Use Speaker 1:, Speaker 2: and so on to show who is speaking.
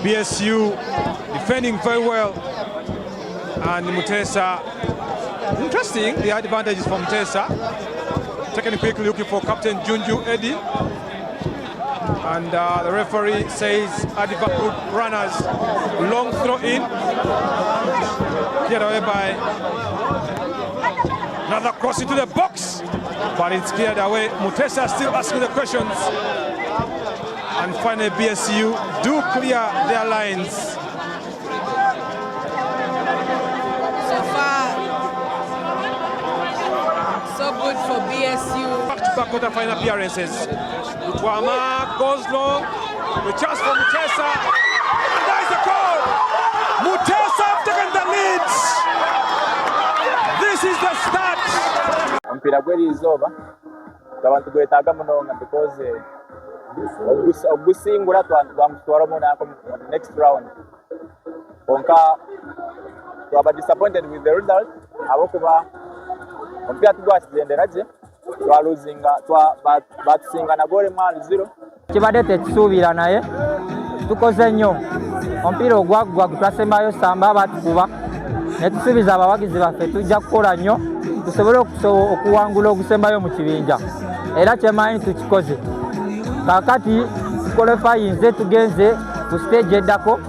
Speaker 1: BSU defending very well, and Muteesa, interesting, the advantage is from Muteesa. Taking a quick looking for Captain Junju Eddie, and the referee says advantage good runners, long throw in, get away by another cross into the box, but it's cleared away. Muteesa still asking the questions. And finally, BSU do clear their lines.
Speaker 2: So far, so good for BSU.
Speaker 1: Back-to-back quarter-final appearances. Rwampara goes long. The chance for Muteesa. And there is the goal. Muteesa have taken the lead. This is the start.
Speaker 3: Omupiira gw'eriizooba abantu gwetaaga munonga because ogusingula twamutwalamu nako next round. Konka twaba disappointed with the result abokuba omupiira tugwasigendera gye twaluzinga batusinga na goal 0.
Speaker 4: Kibadde tekisuubira naye tukoze nnyo omupiira ogwaggwa twasembayo samba batukuba ne tusuubiza abawagizi baffe tujja kukola nnyo tusobole okuwangula ogusembayo mu kibinja era kyemanyi tukikoze. Kakati qualifying tugenze ku stage eddako